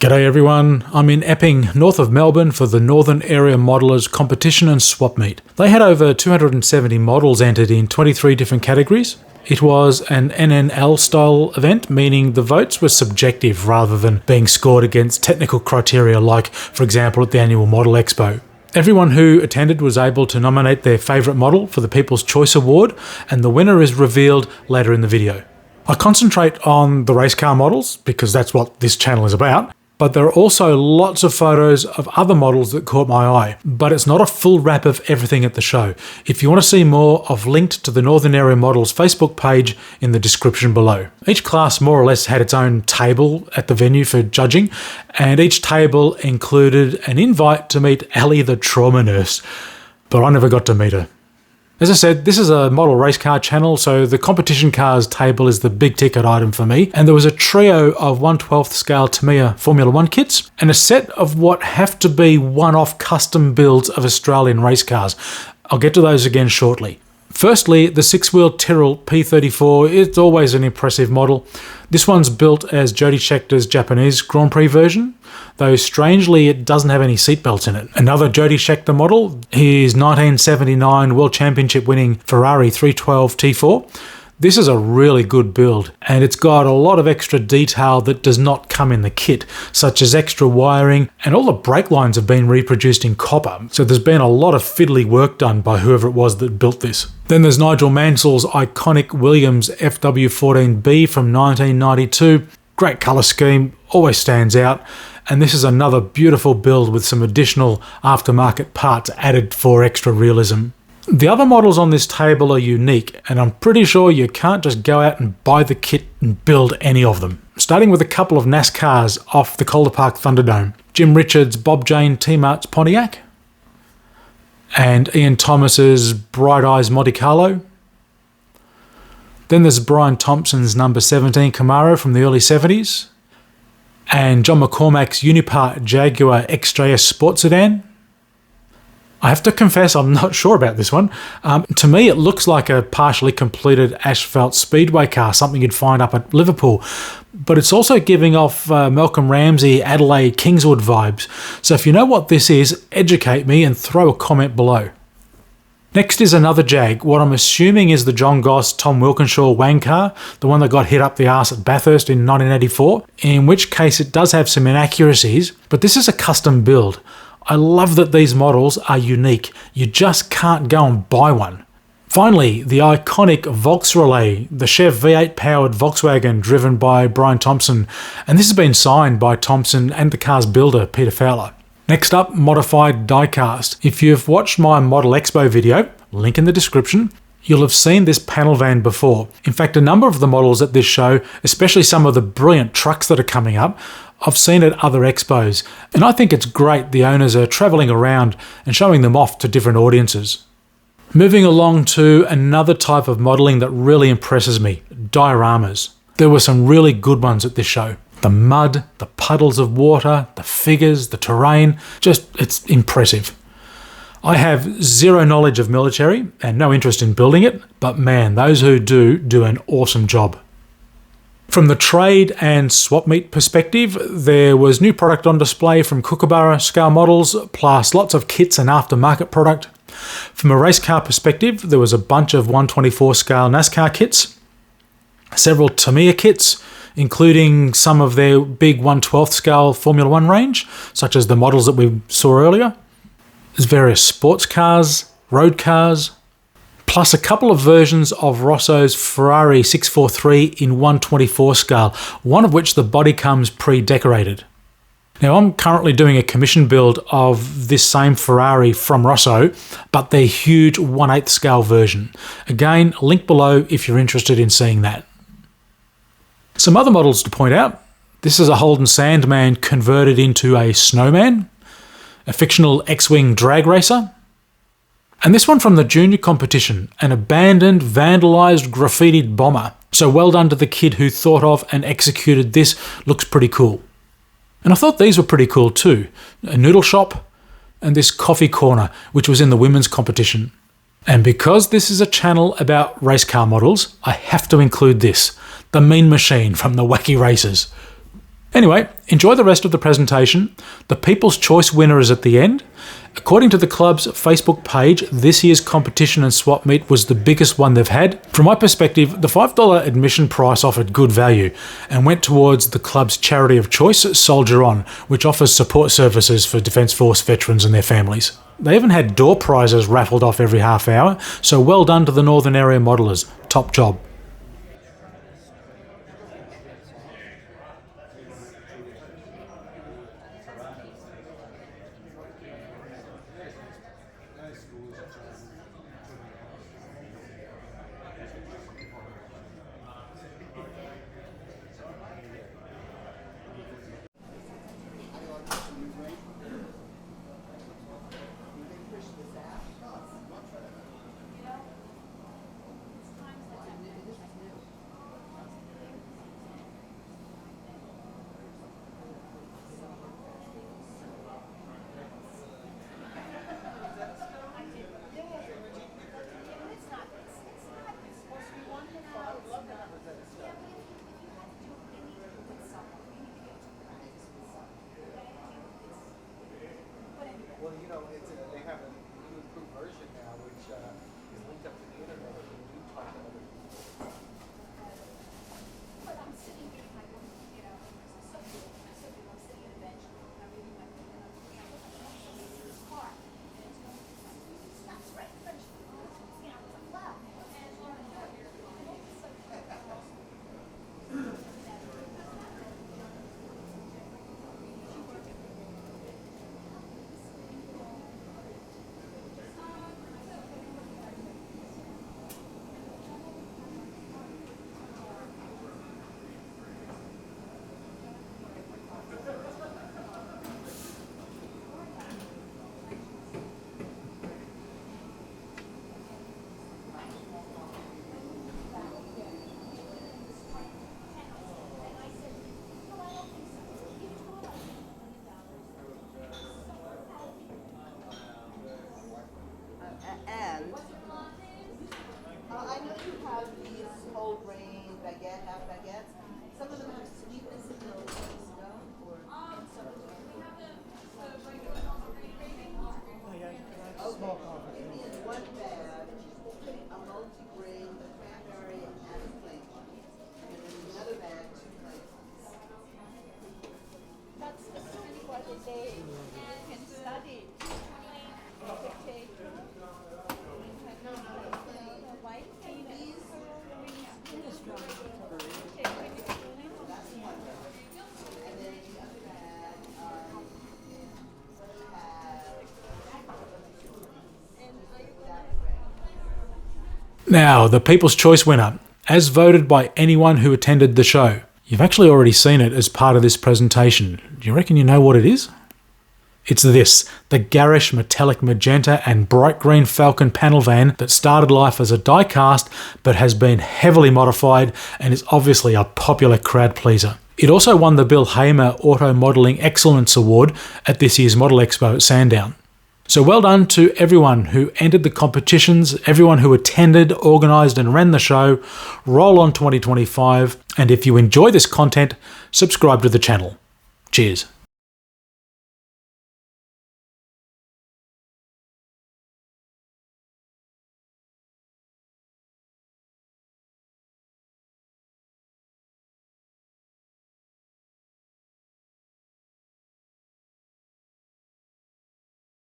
G'day everyone, I'm in Epping, north of Melbourne for the Northern Area Modelers Competition and Swap Meet. They had over 270 models entered in 23 different categories. It was an NNL style event, meaning the votes were subjective rather than being scored against technical criteria like, for example, at the annual Model Expo. Everyone who attended was able to nominate their favourite model for the People's Choice Award, and the winner is revealed later in the video. I concentrate on the race car models because that's what this channel is about. But there are also lots of photos of other models that caught my eye, but it's not a full wrap of everything at the show. If you want to see more, I've linked to the Northern Area Models Facebook page in the description below. Each class more or less had its own table at the venue for judging, and each table included an invite to meet Ellie the trauma nurse, but I never got to meet her. As I said, this is a model race car channel, so the competition cars table is the big ticket item for me. And there was a trio of 1/12 scale Tamiya Formula 1 kits and a set of what have to be one-off custom builds of Australian race cars. I'll get to those again shortly. Firstly, the six-wheel Tyrrell P34, it's always an impressive model. This one's built as Jody Scheckter's Japanese Grand Prix version, though strangely it doesn't have any seatbelts in it. Another Jody Scheckter model, his 1979 World Championship winning Ferrari 312 T4. This is a really good build, and it's got a lot of extra detail that does not come in the kit, such as extra wiring, and all the brake lines have been reproduced in copper, so there's been a lot of fiddly work done by whoever it was that built this. Then there's Nigel Mansell's iconic Williams FW14B from 1992. Great colour scheme, always stands out, and this is another beautiful build with some additional aftermarket parts added for extra realism. The other models on this table are unique, and I'm pretty sure you can't just go out and buy the kit and build any of them. Starting with a couple of NASCARs off the Calder Park Thunderdome. Jim Richards' Bob Jane T-Mart's Pontiac, and Ian Thomas's Bright Eyes Monte Carlo. Then there's Brian Thompson's number 17 Camaro from the early 70s, and John McCormack's Unipart Jaguar XJS Sport Sedan. I have to confess I'm not sure about this one. To me it looks like a partially completed asphalt speedway car, something you'd find up at Liverpool, but it's also giving off Malcolm Ramsey Adelaide Kingswood vibes. So if you know what this is, educate me and throw a comment below. Next is another Jag, what I'm assuming is the John Goss Tom Wilkinshaw Wang car, the one that got hit up the arse at Bathurst in 1984, in which case it does have some inaccuracies, but this is a custom build. I love that these models are unique. You just can't go and buy one. Finally, the iconic Volksrelay, the Chev V8 powered Volkswagen driven by Brian Thompson, and this has been signed by Thompson and the car's builder, Peter Fowler. Next up, modified diecast. If you've watched my Model Expo video, link in the description, you'll have seen this panel van before. In fact, a number of the models at this show, especially some of the brilliant trucks that are coming up, I've seen at other expos, and I think it's great the owners are travelling around and showing them off to different audiences. Moving along to another type of modelling that really impresses me, dioramas. There were some really good ones at this show. The mud, the puddles of water, the figures, the terrain, it's impressive. I have zero knowledge of military and no interest in building it, but man, those who do an awesome job. From the trade and swap meet perspective, there was new product on display from Kookaburra scale models, plus lots of kits and aftermarket product. From a race car perspective, there was a bunch of 1/24 scale NASCAR kits, several Tamiya kits, including some of their big 1/12 scale Formula 1 range, such as the models that we saw earlier. There's various sports cars, road cars, plus a couple of versions of Rosso's Ferrari 643 in 1/24 scale, one of which the body comes pre-decorated. Now I'm currently doing a commission build of this same Ferrari from Rosso, but their huge 1/8 scale version. Again, link below if you're interested in seeing that. Some other models to point out. This is a Holden Sandman converted into a snowman, a fictional X-Wing drag racer, and this one from the junior competition, an abandoned, vandalised, graffitied bomber. So well done to the kid who thought of and executed this, looks pretty cool. And I thought these were pretty cool too. A noodle shop and this coffee corner, which was in the women's competition. And because this is a channel about race car models, I have to include this, the Mean Machine from the Wacky Races. Anyway, enjoy the rest of the presentation. The People's Choice winner is at the end. According to the club's Facebook page, this year's competition and swap meet was the biggest one they've had. From my perspective, the $5 admission price offered good value and went towards the club's charity of choice, Soldier On, which offers support services for Defence Force veterans and their families. They even had door prizes raffled off every half hour, so well done to the Northern Area modellers. Top job. Well, they have a new improved version now, which is linked up to the internet. And you do talk to other people. But I'm sitting here, like, so good. I'm sitting at a bench. I'm reading my book, and I'm in this car. And it's not great, but it's loud. And I know you have these whole grain baguette, half baguettes. Some of them have sweetness in those, no? Or some of them. Okay, give me in one bag a multi-grain, the cranberry and a plain one. And then another bag, 2 plain ones. That's specifically what they can study. Take the white tea. And then the other bag have Now, the People's Choice winner, as voted by anyone who attended the show. You've actually already seen it as part of this presentation. Do you reckon you know what it is? It's this, the garish metallic magenta and bright green Falcon panel van that started life as a die-cast but has been heavily modified and is obviously a popular crowd pleaser. It also won the Bill Hamer Auto Modelling Excellence Award at this year's Model Expo at Sandown. So well done to everyone who entered the competitions, everyone who attended, organised and ran the show. Roll on 2025, and if you enjoy this content, subscribe to the channel. Cheers.